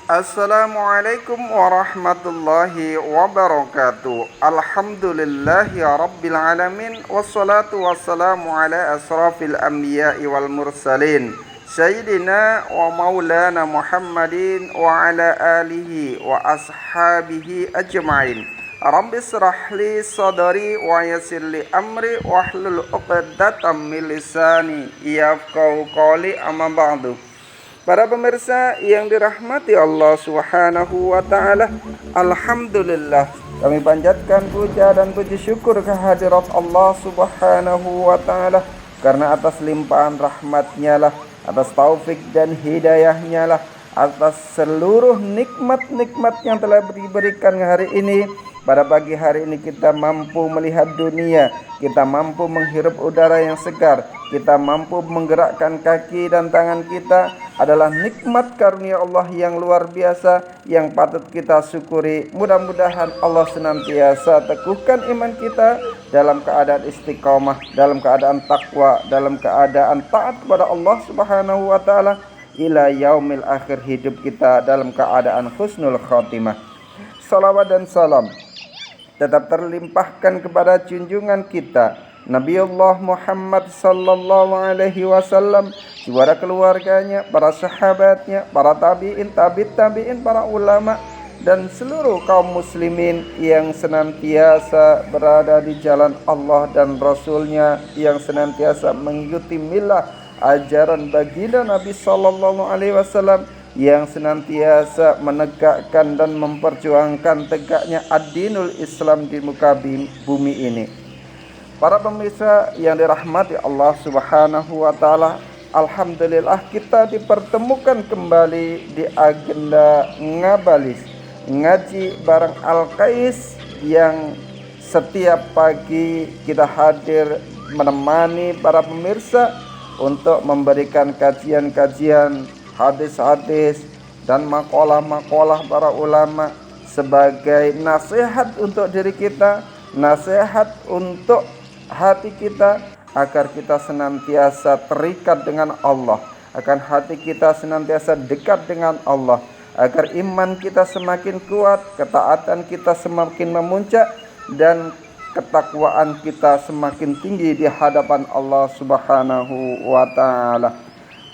Assalamualaikum warahmatullahi wabarakatuh. Alhamdulillahi rabbil alamin. Wassalatu wassalamu ala asrafil anbiya'i wal mursalin Sayyidina wa maulana Muhammadin wa ala alihi wa ashabihi ajma'in. Rabbi israh li sadari wa yassir li amri wahlul 'uqdatam min lisani yafqahu qawli, amma ba'du. Para pemirsa yang dirahmati Allah Subhanahu wa taala, alhamdulillah kami panjatkan puja dan puji syukur kehadirat Allah Subhanahu wa taala karena atas limpahan rahmat-Nya lah, atas taufik dan hidayah-Nya lah, atas seluruh nikmat-nikmat yang telah diberikan hari ini. Pada pagi hari ini kita mampu melihat dunia, kita mampu menghirup udara yang segar, kita mampu menggerakkan kaki dan tangan kita, adalah nikmat karunia Allah yang luar biasa yang patut kita syukuri. Mudah-mudahan Allah senantiasa teguhkan iman kita dalam keadaan istiqomah, dalam keadaan takwa, dalam keadaan taat kepada Allah Subhanahu wa taala ila yaumil akhir, hidup kita dalam keadaan husnul khotimah. Salawat dan salam tetap terlimpahkan kepada junjungan kita Nabiullah Muhammad sallallahu alaihi wasallam, kepada keluarganya, para sahabatnya, para tabi'in, tabi'in, para ulama dan seluruh kaum muslimin yang senantiasa berada di jalan Allah dan Rasulnya, yang senantiasa mengikuti milah ajaran baginda Nabi sallallahu alaihi wasallam, yang senantiasa menegakkan dan memperjuangkan tegaknya ad-dinul Islam di muka bumi ini. Para pemirsa yang dirahmati Allah Subhanahu wa taala, alhamdulillah kita dipertemukan kembali di agenda Ngabalis, ngaji bareng Al-Qais, yang setiap pagi kita hadir menemani para pemirsa untuk memberikan kajian-kajian, hadis-hadis dan makalah-makalah para ulama sebagai nasihat untuk diri kita, nasihat untuk hati kita, agar kita senantiasa terikat dengan Allah, agar hati kita senantiasa dekat dengan Allah, agar iman kita semakin kuat, ketaatan kita semakin memuncak, dan ketakwaan kita semakin tinggi di hadapan Allah Subhanahu wa taala.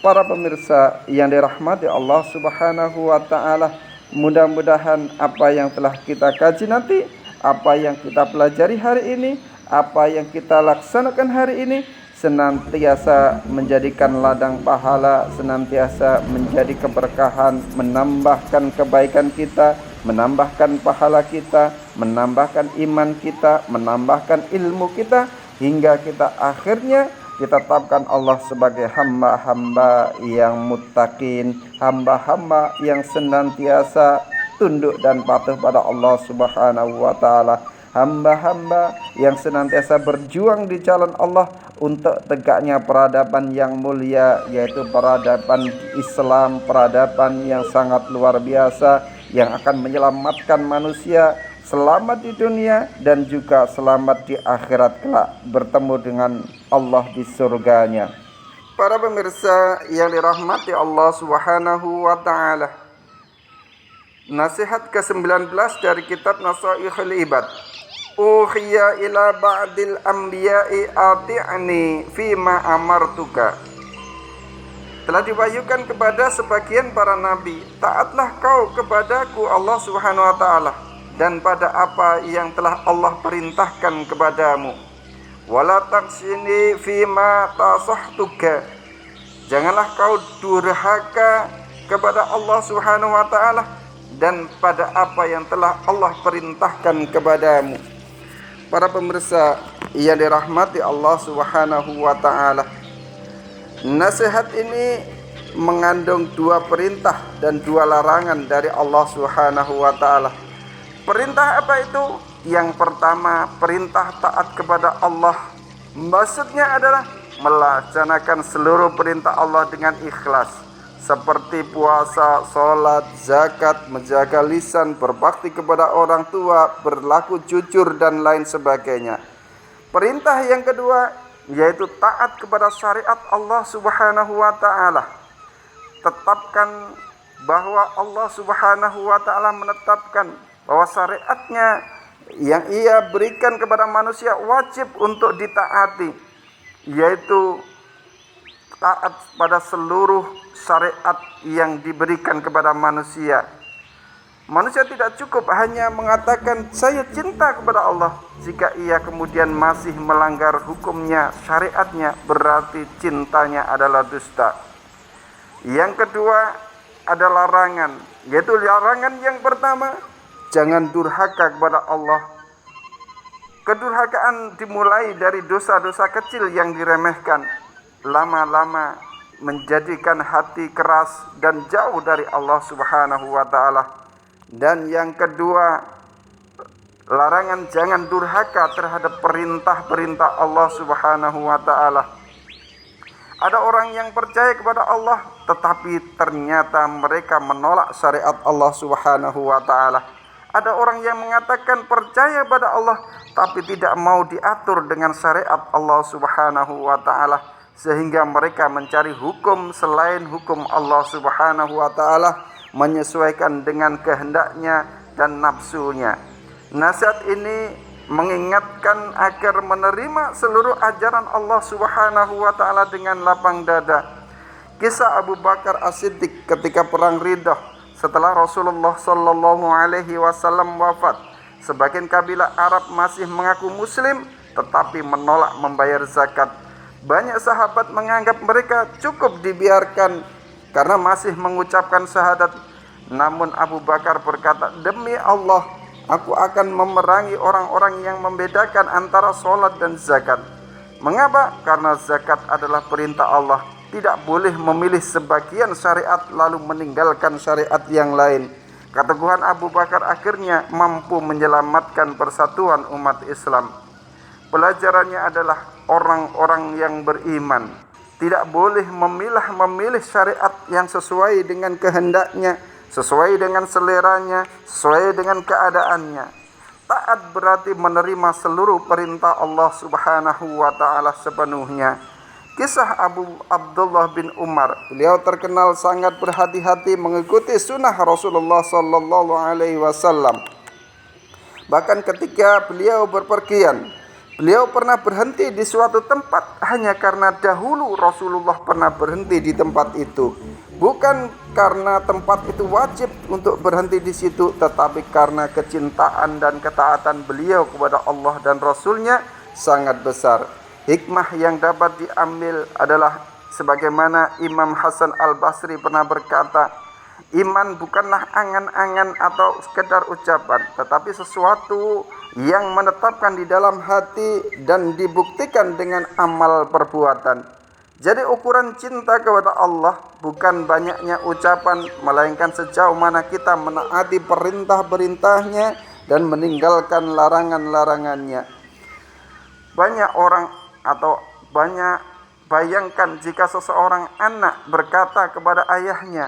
Para pemirsa yang dirahmati Allah Subhanahu wa taala, mudah-mudahan apa yang telah kita kaji nanti, apa yang kita pelajari hari ini, apa yang kita laksanakan hari ini senantiasa menjadikan ladang pahala, senantiasa menjadi keberkahan, menambahkan kebaikan kita, menambahkan pahala kita, menambahkan iman kita, menambahkan ilmu kita, hingga kita akhirnya ditetapkan Allah sebagai hamba-hamba yang muttaqin, hamba-hamba yang senantiasa tunduk dan patuh pada Allah Subhanahu wa taala, hamba-hamba yang senantiasa berjuang di jalan Allah untuk tegaknya peradaban yang mulia, yaitu peradaban Islam, peradaban yang sangat luar biasa yang akan menyelamatkan manusia selamat di dunia dan juga selamat di akhirat kelak, bertemu dengan Allah di surganya. Para pemirsa yang dirahmati Allah Subhanahu wa taala, nasihat ke-19 dari kitab Nasaihul Ibad. Uhiya ila ba'dil anbiya'i ati'ni fima amartuka. Telah diwahyukan kepada sebagian para nabi, taatlah kau kepadaku Allah Subhanahu wa taala dan pada apa yang telah Allah perintahkan kepadamu. Wala taksini fima tasahtuka. Janganlah kau durhaka kepada Allah Subhanahu wa taala dan pada apa yang telah Allah perintahkan kepadamu. Para pemirsa yang dirahmati Allah Subhanahu wa taala, nasihat ini mengandung dua perintah dan dua larangan dari Allah Subhanahu wa taala. Perintah apa itu? Yang pertama, perintah taat kepada Allah. Maksudnya adalah melaksanakan seluruh perintah Allah dengan ikhlas, seperti puasa, sholat, zakat, menjaga lisan, berbakti kepada orang tua, berlaku jujur dan lain sebagainya. Perintah yang kedua yaitu taat kepada syariat Allah Subhanahu wa taala. Tetapkan bahwa Allah Subhanahu wa taala menetapkan bahwa syariatnya yang ia berikan kepada manusia wajib untuk ditaati, yaitu taat pada seluruh syariat yang diberikan kepada manusia. Manusia tidak cukup hanya mengatakan saya cinta kepada Allah. Jika ia kemudian masih melanggar hukumnya, syariatnya, berarti cintanya adalah dusta. Yang kedua ada larangan, yaitu larangan yang pertama, jangan durhaka kepada Allah. Kedurhakaan dimulai dari dosa-dosa kecil yang diremehkan, lama-lama menjadikan hati keras dan jauh dari Allah Subhanahu wa taala. Dan yang kedua, larangan jangan durhaka terhadap perintah-perintah Allah Subhanahu wa taala. Ada orang yang percaya kepada Allah tetapi ternyata mereka menolak syariat Allah Subhanahu wa taala. Ada orang yang mengatakan percaya pada Allah tapi tidak mau diatur dengan syariat Allah Subhanahu wa taala, sehingga mereka mencari hukum selain hukum Allah Subhanahu wa taala, menyesuaikan dengan kehendaknya dan nafsunya. Nasihat ini mengingatkan agar menerima seluruh ajaran Allah Subhanahu wa taala dengan lapang dada. Kisah Abu Bakar As-Siddiq ketika perang Riddah setelah Rasulullah sallallahu alaihi wasallam wafat. Sebagian kabilah Arab masih mengaku muslim tetapi menolak membayar zakat. Banyak sahabat menganggap mereka cukup dibiarkan karena masih mengucapkan syahadat. Namun Abu Bakar berkata, "Demi Allah, aku akan memerangi orang-orang yang membedakan antara sholat dan zakat." Mengapa? Karena zakat adalah perintah Allah. Tidak boleh memilih sebagian syariat lalu meninggalkan syariat yang lain. Keteguhan Abu Bakar akhirnya mampu menyelamatkan persatuan umat Islam. Pelajarannya adalah orang-orang yang beriman tidak boleh memilih syariat yang sesuai dengan kehendaknya, sesuai dengan seleranya, sesuai dengan keadaannya. Taat berarti menerima seluruh perintah Allah Subhanahu wa taala sepenuhnya. Kisah Abu Abdullah bin Umar, beliau terkenal sangat berhati-hati mengikuti sunnah Rasulullah sallallahu alaihi wasallam. Bahkan ketika beliau berpergian, beliau pernah berhenti di suatu tempat hanya karena dahulu Rasulullah pernah berhenti di tempat itu. Bukan karena tempat itu wajib untuk berhenti di situ, tetapi karena kecintaan dan ketaatan beliau kepada Allah dan Rasulnya sangat besar. Hikmah yang dapat diambil adalah sebagaimana Imam Hasan Al-Basri pernah berkata, iman bukanlah angan-angan atau sekedar ucapan, tetapi sesuatu yang menetapkan di dalam hati dan dibuktikan dengan amal perbuatan. Jadi ukuran cinta kepada Allah bukan banyaknya ucapan, melainkan sejauh mana kita menaati perintah-perintahnya dan meninggalkan larangan-larangannya. Banyak orang atau bayangkan jika seseorang anak berkata kepada ayahnya,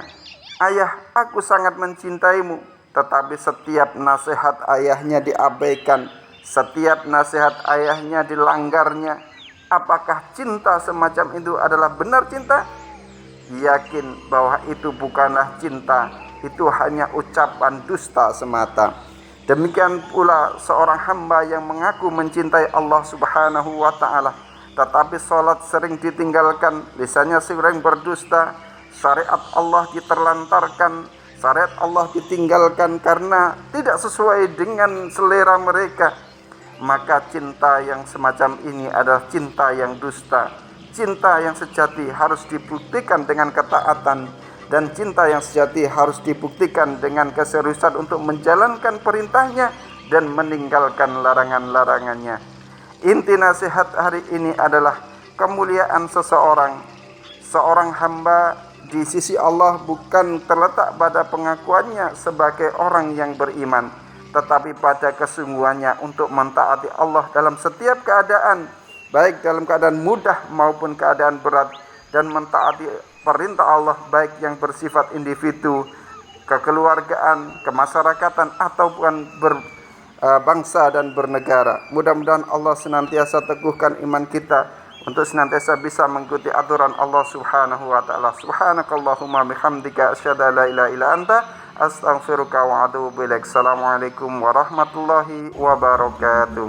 "Ayah, aku sangat mencintaimu," tetapi setiap nasihat ayahnya diabaikan, setiap nasihat ayahnya dilanggarnya. Apakah cinta semacam itu adalah benar cinta? Yakin bahwa itu bukanlah cinta, itu hanya ucapan dusta semata. Demikian pula seorang hamba yang mengaku mencintai Allah Subhanahu wa taala, tetapi salat sering ditinggalkan, lisannya sering berdusta, syariat Allah diterlantarkan, syariat Allah ditinggalkan karena tidak sesuai dengan selera mereka, maka cinta yang semacam ini adalah cinta yang dusta. Cinta yang sejati harus dibuktikan dengan ketaatan, dan cinta yang sejati harus dibuktikan dengan keseriusan untuk menjalankan perintahnya dan meninggalkan larangan-larangannya. Inti nasihat hari ini adalah kemuliaan seorang hamba di sisi Allah bukan terletak pada pengakuannya sebagai orang yang beriman, tetapi pada kesungguhannya untuk mentaati Allah dalam setiap keadaan, baik dalam keadaan mudah maupun keadaan berat, dan mentaati perintah Allah baik yang bersifat individu, kekeluargaan, kemasyarakatan ataupun bangsa dan bernegara. Mudah-mudahan Allah senantiasa teguhkan iman kita. untuk senantiasa bisa mengikuti aturan Allah Subhanahu wa taala. Subhanakallahumma bihamdika asyhadu an la ilaha illa anta astaghfiruka wa atubu ilaik. Assalamualaikum warahmatullahi wabarakatuh.